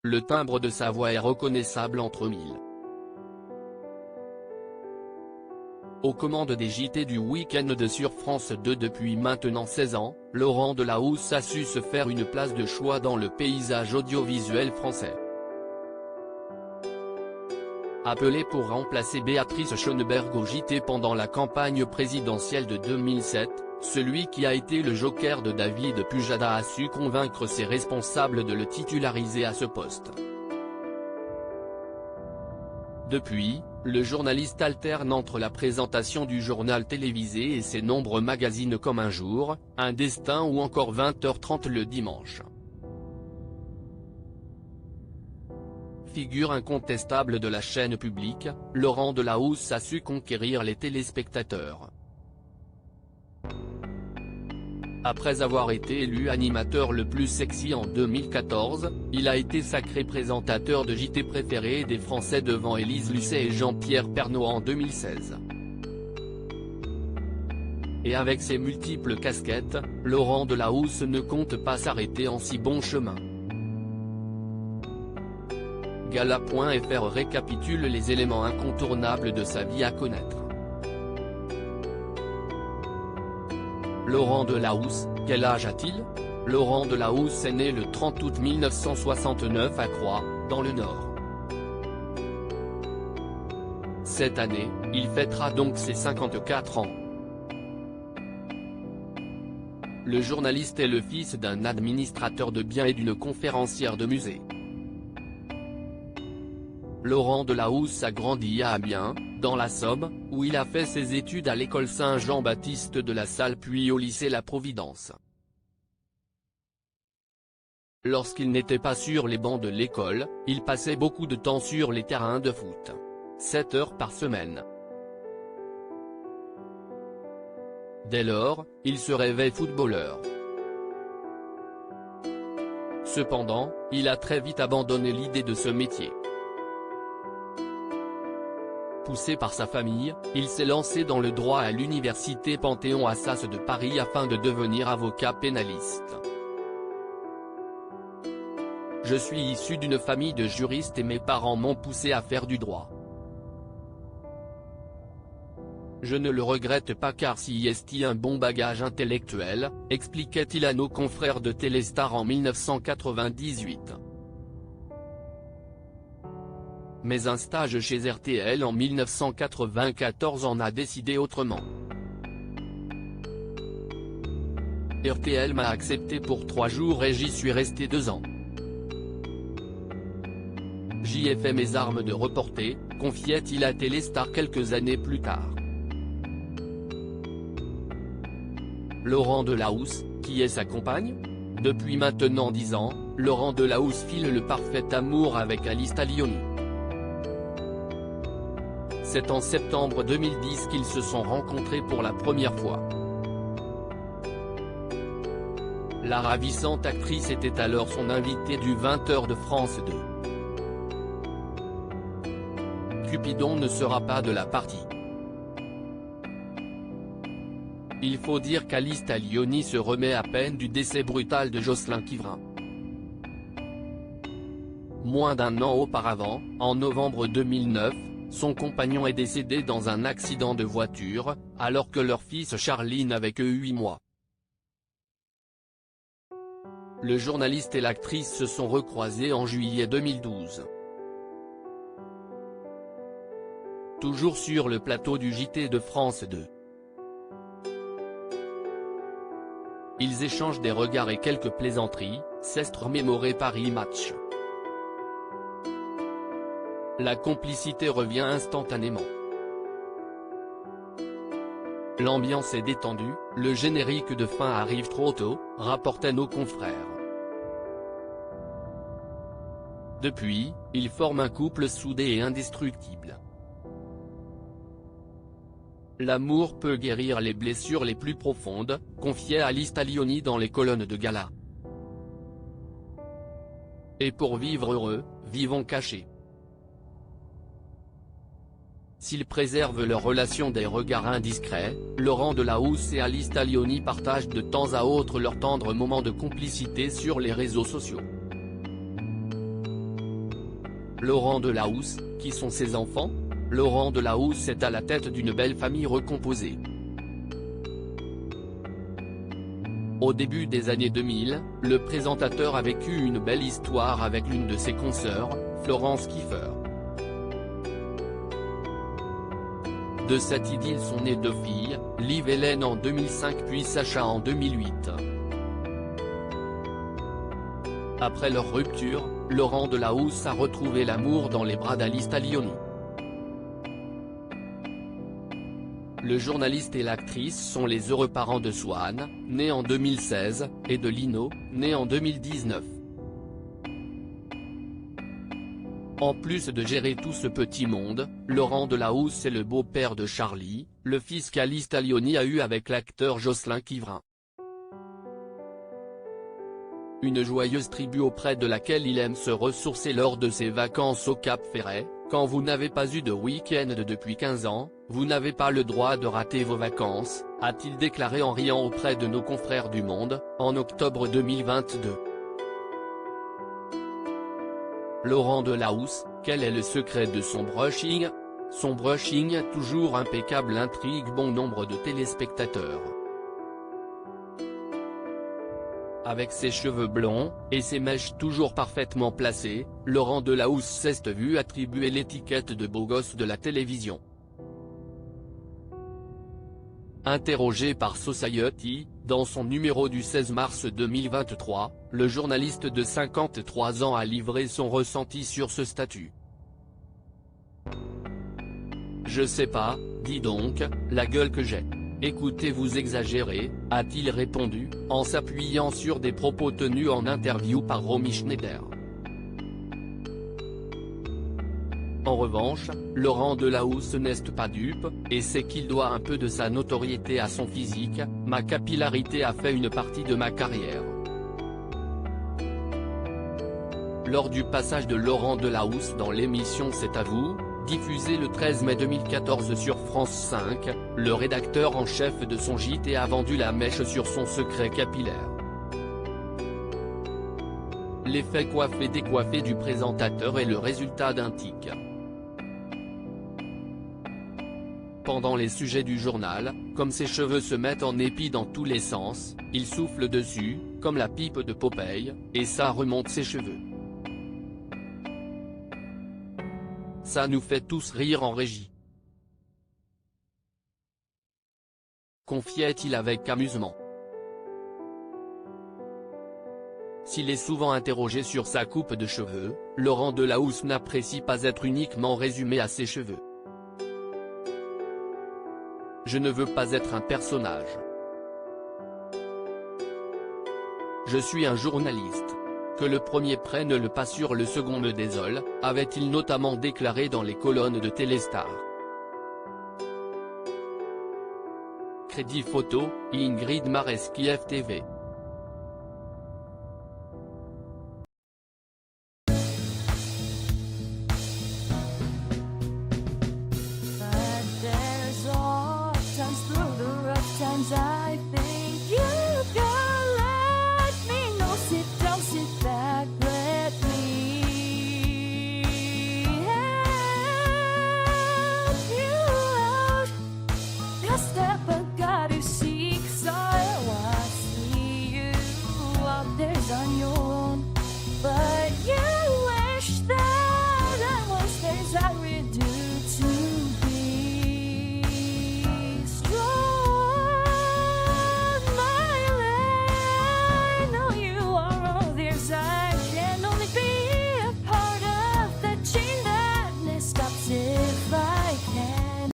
Le timbre de sa voix est reconnaissable entre mille. Aux commandes des JT du week-end de sur France 2 depuis maintenant 16 ans, Laurent Delahousse a su se faire une place de choix dans le paysage audiovisuel français. Appelé pour remplacer Béatrice Schoenberg au JT pendant la campagne présidentielle de 2007, celui qui a été le joker de David Pujada a su convaincre ses responsables de le titulariser à ce poste. Depuis, le journaliste alterne entre la présentation du journal télévisé et ses nombreux magazines comme Un Jour, Un Destin ou encore 20h30 le dimanche. Figure incontestable de la chaîne publique, Laurent Delahousse a su conquérir les téléspectateurs. Après avoir été élu animateur le plus sexy en 2014, il a été sacré présentateur de JT préféré des Français devant Élise Lucet et Jean-Pierre Pernaut en 2016. Et avec ses multiples casquettes, Laurent Delahousse ne compte pas s'arrêter en si bon chemin. Gala.fr récapitule les éléments incontournables de sa vie à connaître. Laurent Delahousse, quel âge a-t-il? Laurent Delahousse est né le 30 août 1969 à Croix, dans le Nord. Cette année, il fêtera donc ses 54 ans. Le journaliste est le fils d'un administrateur de biens et d'une conférencière de musée. Laurent Delahousse a grandi à Amiens, dans la Somme, où il a fait ses études à l'école Saint-Jean-Baptiste de La Salle puis au lycée La Providence. Lorsqu'il n'était pas sur les bancs de l'école, il passait beaucoup de temps sur les terrains de foot. 7 heures par semaine. Dès lors, il se rêvait footballeur. Cependant, il a très vite abandonné l'idée de ce métier. Poussé par sa famille, il s'est lancé dans le droit à l'université Panthéon-Assas de Paris afin de devenir avocat pénaliste. Je suis issu d'une famille de juristes et mes parents m'ont poussé à faire du droit. Je ne le regrette pas car s'y est un bon bagage intellectuel, expliquait-il à nos confrères de Téléstar en 1998. Mais un stage chez RTL en 1994 en a décidé autrement. RTL m'a accepté pour 3 jours et j'y suis resté 2 ans. J'y ai fait mes armes de reporter, confiait-il à Téléstar quelques années plus tard. Laurent Delahousse, qui est sa compagne? Depuis maintenant 10 ans, Laurent Delahousse file le parfait amour avec Alice Taglioni. C'est en septembre 2010 qu'ils se sont rencontrés pour la première fois. La ravissante actrice était alors son invitée du 20h de France 2. Cupidon ne sera pas de la partie. Il faut dire qu'Alice Taglioni se remet à peine du décès brutal de Jocelyn Quivrin. Moins d'1 an auparavant, en novembre 2009, son compagnon est décédé dans un accident de voiture, alors que leur fils Charlie n'avait que 8 mois. Le journaliste et l'actrice se sont recroisés en juillet 2012. Toujours sur le plateau du JT de France 2. Ils échangent des regards et quelques plaisanteries, s'est remémoré Paris Match. La complicité revient instantanément. L'ambiance est détendue, le générique de fin arrive trop tôt, rapportaient nos confrères. Depuis, ils forment un couple soudé et indestructible. L'amour peut guérir les blessures les plus profondes, confiait Alice Taglioni dans les colonnes de Gala. Et pour vivre heureux, vivons cachés. S'ils préservent leur relation des regards indiscrets, Laurent Delahousse et Alice Taglioni partagent de temps à autre leurs tendres moments de complicité sur les réseaux sociaux. Laurent Delahousse, qui sont ses enfants? Laurent Delahousse est à la tête d'une belle famille recomposée. Au début des années 2000, le présentateur a vécu une belle histoire avec l'une de ses consoeurs, Florence Kieffer. De cette idylle sont nées 2 filles, Liv Hélène en 2005 puis Sacha en 2008. Après leur rupture, Laurent Delahousse a retrouvé l'amour dans les bras d'Alice Taglioni. Le journaliste et l'actrice sont les heureux parents de Swan, né en 2016, et de Lino, né en 2019. En plus de gérer tout ce petit monde, Laurent Delahousse est le beau-père de Charlie, le fils qu'Alice Taglioni a eu avec l'acteur Jocelyn Quivrin. Une joyeuse tribu auprès de laquelle il aime se ressourcer lors de ses vacances au Cap Ferret. Quand vous n'avez pas eu de week-end depuis 15 ans, vous n'avez pas le droit de rater vos vacances, a-t-il déclaré en riant auprès de nos confrères du Monde, en octobre 2022. Laurent Delahousse, quel est le secret de son brushing? Son brushing toujours impeccable intrigue bon nombre de téléspectateurs. Avec ses cheveux blonds, et ses mèches toujours parfaitement placées, Laurent Delahousse s'est vu attribuer l'étiquette de beau gosse de la télévision. Interrogé par Society, dans son numéro du 16 mars 2023, le journaliste de 53 ans a livré son ressenti sur ce statut. Je sais pas, dis donc, la gueule que j'ai. Écoutez, vous exagérez, a-t-il répondu, en s'appuyant sur des propos tenus en interview par Romy Schneider. En revanche, Laurent Delahousse n'est pas dupe, et sait qu'il doit un peu de sa notoriété à son physique. Ma capillarité a fait une partie de ma carrière. Lors du passage de Laurent Delahousse dans l'émission C'est à vous, diffusée le 13 mai 2014 sur France 5, le rédacteur en chef de son JT a vendu la mèche sur son secret capillaire. L'effet coiffé-décoiffé du présentateur est le résultat d'un tic. Pendant les sujets du journal, comme ses cheveux se mettent en épi dans tous les sens, il souffle dessus, comme la pipe de Popeye, et ça remonte ses cheveux. Ça nous fait tous rire en régie. Confiait-il avec amusement. S'il est souvent interrogé sur sa coupe de cheveux, Laurent Delahousse n'apprécie pas être uniquement résumé à ses cheveux. Je ne veux pas être un personnage. Je suis un journaliste. Que le premier prenne le pas sur le second me désole, avait-il notamment déclaré dans les colonnes de Téléstar. Crédit photo, Ingrid Mareski FTV.